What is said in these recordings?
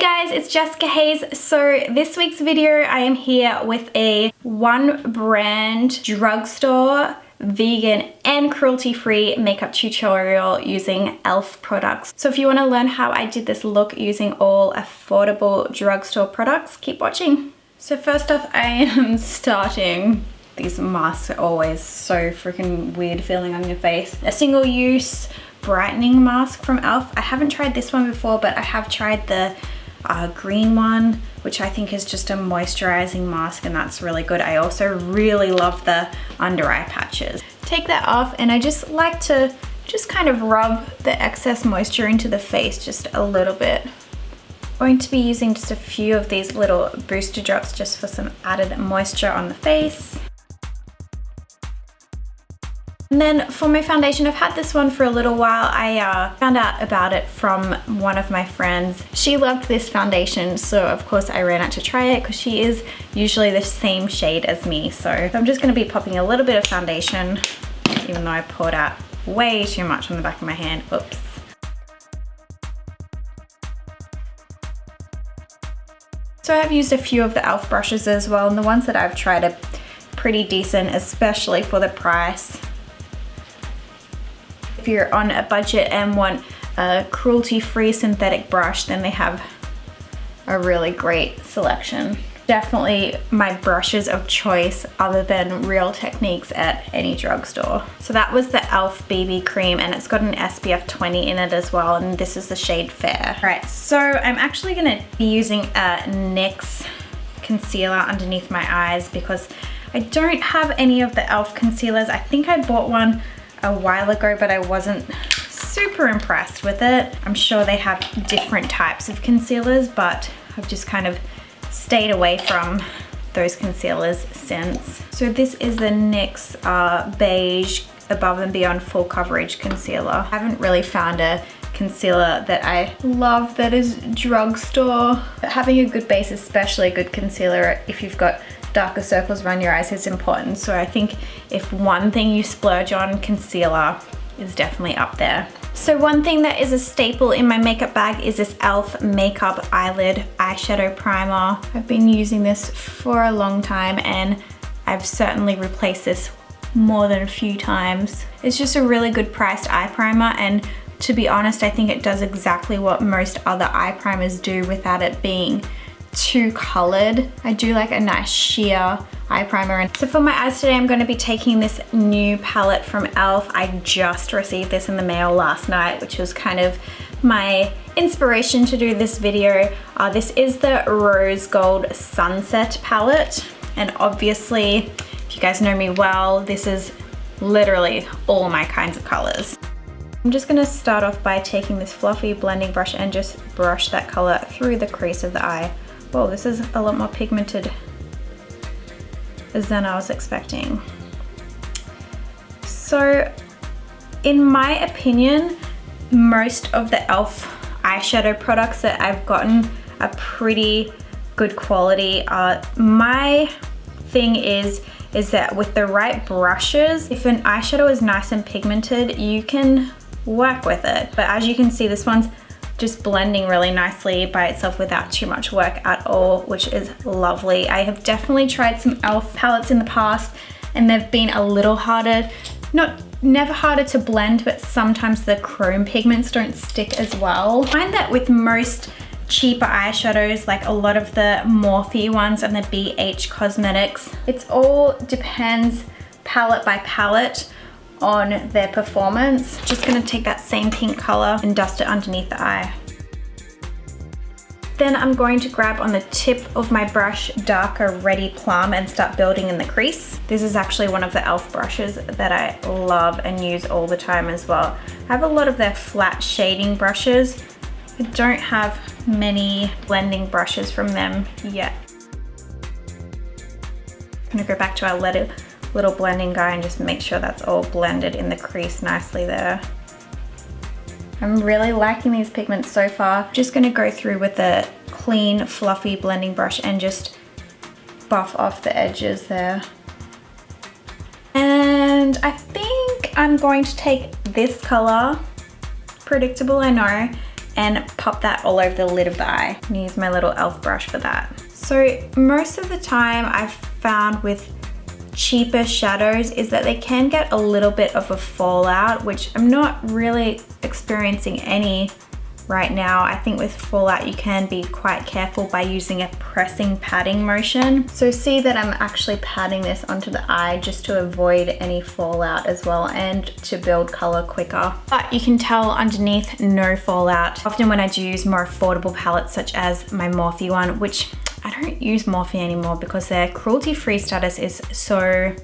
guys, it's Jessica Hayes. So this week's video, I am here with a one brand drugstore vegan and cruelty-free makeup tutorial using E.L.F products. So if you want to learn how I did this look using all affordable drugstore products, keep watching. So first off, I am starting. These masks are always so freaking weird feeling on your face. A single use brightening mask from E.L.F. I haven't tried this one before, but I have tried the green one, which I think is just a moisturizing mask, and that's really good. I also really love the under eye patches. Take that off, and I just like to kind of rub the excess moisture into the face just a little bit. I'm going to be using just a few of these little booster drops just for some added moisture on the face. And then for my foundation, I've had this one for a little while. I found out about it from one of my friends. She loved this foundation, so of course I ran out to try it because she is usually the same shade as me. So I'm just going to be popping a little bit of foundation, even though I poured out way too much on the back of my hand. Oops. So I've used a few of the E.L.F brushes as well, and the ones that I've tried are pretty decent, especially for the price. If you're on a budget and want a cruelty-free synthetic brush, then they have a really great selection. Definitely my brushes of choice other than Real Techniques at any drugstore. So that was the E.L.F BB cream, and it's got an SPF 20 in it as well, and this is the shade Fair. All right, so I'm actually gonna be using a NYX concealer underneath my eyes because I don't have any of the E.L.F concealers. I think I bought one a while ago, but I wasn't super impressed with it. I'm sure they have different types of concealers, but I've just kind of stayed away from those concealers since. So this is the NYX Beige Above and Beyond Full Coverage Concealer. I haven't really found a concealer that I love that is drugstore. But having a good base, especially a good concealer if you've got darker circles around your eyes, is important. So I think if one thing you splurge on, concealer is definitely up there. So one thing that is a staple in my makeup bag is this E.L.F Makeup Eyelid Eyeshadow Primer. I've been using this for a long time, and I've certainly replaced this more than a few times. It's just a really good priced eye primer, and to be honest, I think it does exactly what most other eye primers do without it being too colored. I do like a nice sheer eye primer. And so for my eyes today, I'm going to be taking this new palette from E.L.F. I just received this in the mail last night, which was kind of my inspiration to do this video. This is the Rose Gold Sunset palette, and obviously, if you guys know me well, this is literally all my kinds of colors. I'm just going to start off by taking this fluffy blending brush and just brush that color through the crease of the eye. Whoa, this is a lot more pigmented than I was expecting. So in my opinion, most of the E.L.F eyeshadow products that I've gotten are pretty good quality. My thing is that with the right brushes, if an eyeshadow is nice and pigmented, you can work with it. But as you can see, this one's just blending really nicely by itself without too much work at all, which is lovely. I have definitely tried some E.L.F palettes in the past, and they've been a little harder, never harder to blend, but sometimes the chrome pigments don't stick as well. I find that with most cheaper eyeshadows, like a lot of the Morphe ones and the BH Cosmetics, it's all depends palette by palette on their performance. Just gonna take that same pink color and dust it underneath the eye. Then I'm going to grab on the tip of my brush darker Ready Plum and start building in the crease. This is actually one of the E.L.F brushes that I love and use all the time as well. I have a lot of their flat shading brushes. I don't have many blending brushes from them yet. I'm gonna go back to our little blending guy and just make sure that's all blended in the crease nicely there. I'm really liking these pigments so far. Just gonna go through with a clean, fluffy blending brush and just buff off the edges there. And I think I'm going to take this color, predictable I know, and pop that all over the lid of the eye. I'm gonna use my little e.l.f. brush for that. So most of the time I've found with cheaper shadows is that they can get a little bit of a fallout, which I'm not really experiencing any right now. I think with fallout you can be quite careful by using a pressing patting motion. So see that I'm actually patting this onto the eye just to avoid any fallout as well and to build color quicker. But you can tell underneath no fallout. Often when I do use more affordable palettes such as my Morphe one, which I don't use Morphe anymore because their cruelty-free status is so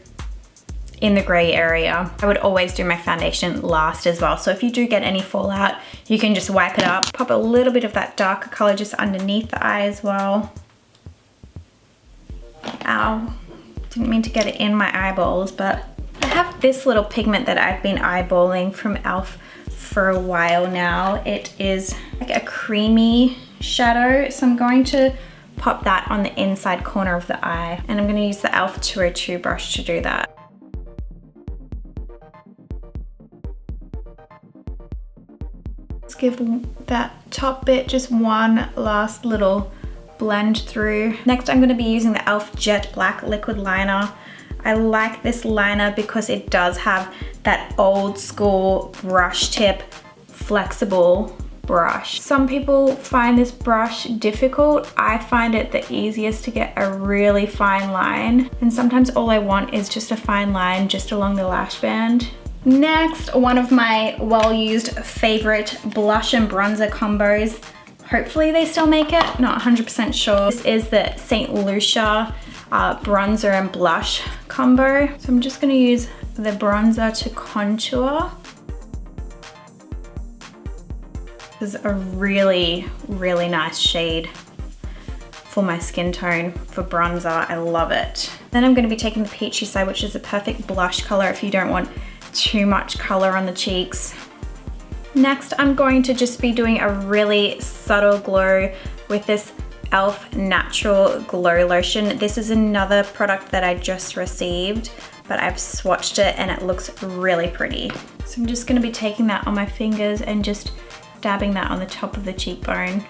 in the gray area. I would always do my foundation last as well. So if you do get any fallout, you can just wipe it up. Pop a little bit of that darker color just underneath the eye as well. Ow, didn't mean to get it in my eyeballs, but I have this little pigment that I've been eyeballing from e.l.f. for a while now. It is like a creamy shadow. So I'm going to pop that on the inside corner of the eye. And I'm gonna use the e.l.f. 202 brush to do that. Let's give that top bit just one last little blend through. Next, I'm going to be using the e.l.f. Jet Black Liquid Liner. I like this liner because it does have that old school brush tip, flexible brush. Some people find this brush difficult. I find it the easiest to get a really fine line. And sometimes all I want is just a fine line just along the lash band. Next, one of my well-used favorite blush and bronzer combos. Hopefully they still make it, not 100% sure. This is the St. Lucia bronzer and blush combo. So I'm just gonna use the bronzer to contour. This is a really, really nice shade for my skin tone for bronzer. I love it. Then I'm gonna be taking the peachy side, which is a perfect blush color if you don't want too much color on the cheeks. Next, I'm going to just be doing a really subtle glow with this e.l.f. Natural Glow Lotion. This is another product that I just received, but I've swatched it and it looks really pretty. So I'm just gonna be taking that on my fingers and just dabbing that on the top of the cheekbone.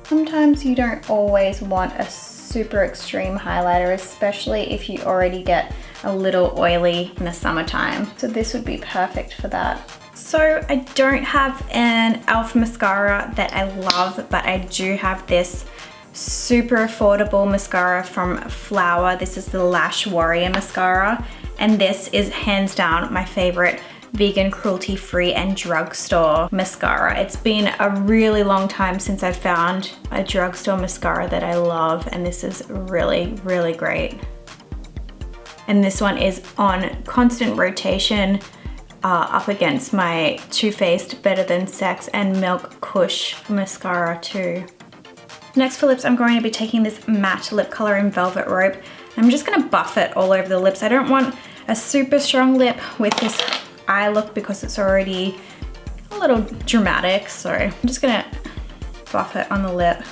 Sometimes you don't always want a super extreme highlighter, especially if you already get a little oily in the summertime. So this would be perfect for that. So I don't have an e.l.f. mascara that I love, but I do have this super affordable mascara from Flower. This is the Lash Warrior mascara, and this is hands down my favorite vegan, cruelty-free and drugstore mascara. It's been a really long time since I've found a drugstore mascara that I love, and this is really, really great. And this one is on constant rotation up against my Too Faced Better Than Sex and Milk Kush mascara too. Next for lips, I'm going to be taking this matte lip color in Velvet Rope. I'm just gonna buff it all over the lips. I don't want a super strong lip with this eye look because it's already a little dramatic, so I'm just gonna buff it on the lip.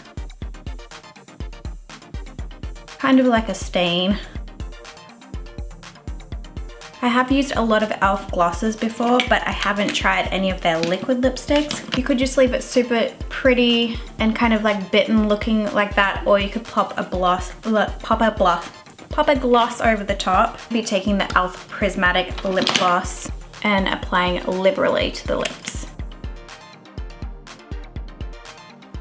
Kind of like a stain. I have used a lot of e.l.f. glosses before, but I haven't tried any of their liquid lipsticks. You could just leave it super pretty and kind of like bitten looking like that, or you could pop a gloss over the top. I'll be taking the e.l.f. Prismatic lip gloss and applying liberally to the lips.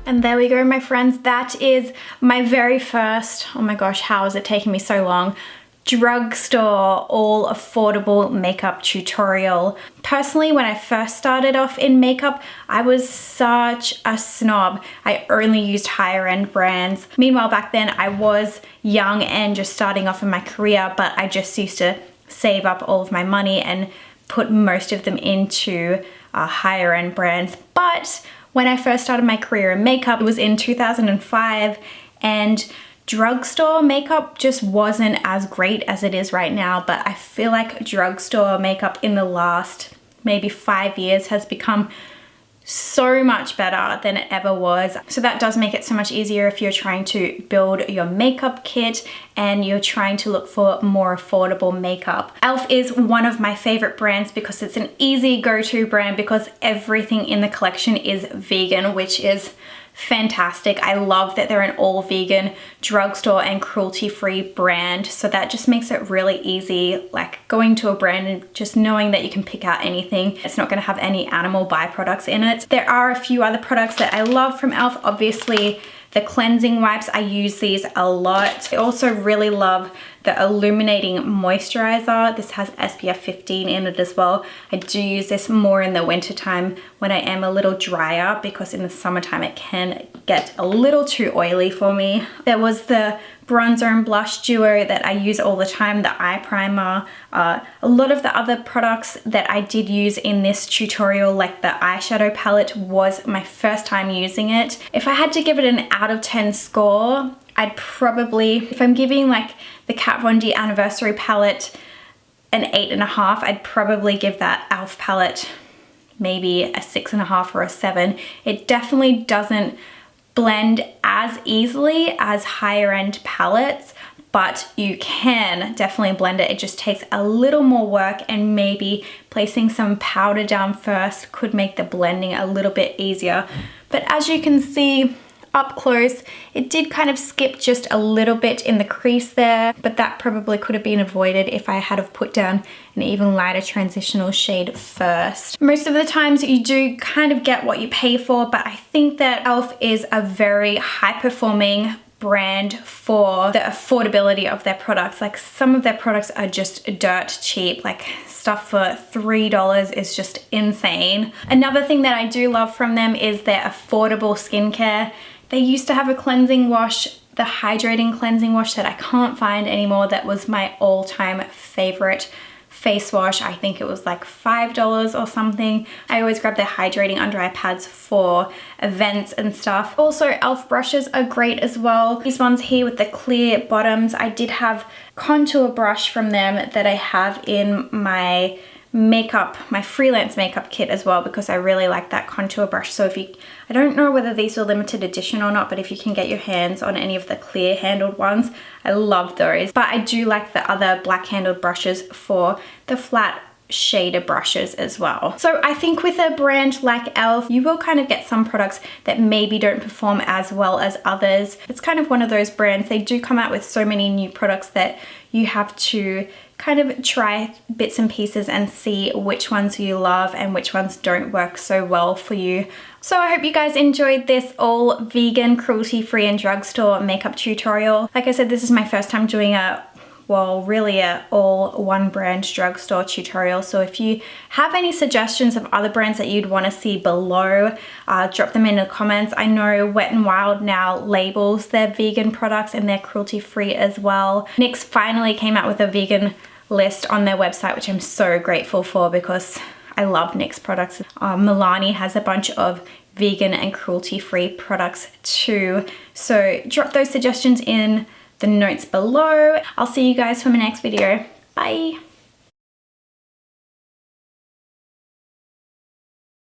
And there we go, my friends. That is my very first, oh my gosh, how is it taking me so long? Drugstore all affordable makeup tutorial. Personally, when I first started off in makeup, I was such a snob. I only used higher end brands. Meanwhile, back then I was young and just starting off in my career, but I just used to save up all of my money and put most of them into higher end brands. But when I first started my career in makeup, it was in 2005, and drugstore makeup just wasn't as great as it is right now. But I feel like drugstore makeup in the last maybe 5 years has become so much better than it ever was. So that does make it so much easier if you're trying to build your makeup kit and you're trying to look for more affordable makeup. E.L.F is one of my favorite brands because it's an easy go-to brand because everything in the collection is vegan, which is fantastic. I love that they're an all vegan, drugstore and cruelty-free brand. So that just makes it really easy, like going to a brand and just knowing that you can pick out anything. It's not going to have any animal byproducts in it. There are a few other products that I love from E.L.F. Obviously, the cleansing wipes, I use these a lot. I also really love the illuminating moisturizer. This has SPF 15 in it as well. I do use this more in the winter time when I am a little drier because in the summertime it can get a little too oily for me. There was the bronzer and blush duo that I use all the time, the eye primer. A lot of the other products that I did use in this tutorial, like the eyeshadow palette, was my first time using it. If I had to give it an out of 10 score, I'd probably, if I'm giving like the Kat Von D Anniversary palette an 8.5, I'd probably give that E.L.F palette maybe a 6.5 or a 7. It definitely doesn't blend as easily as higher end palettes, but you can definitely blend it. It just takes a little more work, and maybe placing some powder down first could make the blending a little bit easier. But as you can see up close, it did kind of skip just a little bit in the crease there, but that probably could have been avoided if I had have put down an even lighter transitional shade first. Most of the times you do kind of get what you pay for, but I think that E.L.F is a very high performing brand for the affordability of their products. Like, some of their products are just dirt cheap, like stuff for $3 is just insane. Another thing that I do love from them is their affordable skincare. They used to have a cleansing wash, the hydrating cleansing wash that I can't find anymore, that was my all-time favorite face wash. I think it was like $5 or something. I always grab their hydrating under eye pads for events and stuff. Also, E.L.F brushes are great as well. These ones here with the clear bottoms, I did have contour brush from them that I have in my makeup, my freelance makeup kit as well, because I really like that contour brush. So if you, I don't know whether these are limited edition or not, but if you can get your hands on any of the clear handled ones, I love those. But I do like the other black handled brushes for the flat shader brushes as well. So I think with a brand like E.L.F, you will kind of get some products that maybe don't perform as well as others. It's kind of one of those brands, they do come out with so many new products that you have to kind of try bits and pieces and see which ones you love and which ones don't work so well for you. So I hope you guys enjoyed this all vegan, cruelty-free and drugstore makeup tutorial. Like I said, this is my first time doing really a all one brand drugstore tutorial. So if you have any suggestions of other brands that you'd want to see below, drop them in the comments. I know Wet n Wild now labels their vegan products and they're cruelty free as well. NYX finally came out with a vegan list on their website, which I'm so grateful for because I love NYX products. Milani has a bunch of vegan and cruelty free products too. So drop those suggestions in the notes below. I'll see you guys for my next video. Bye.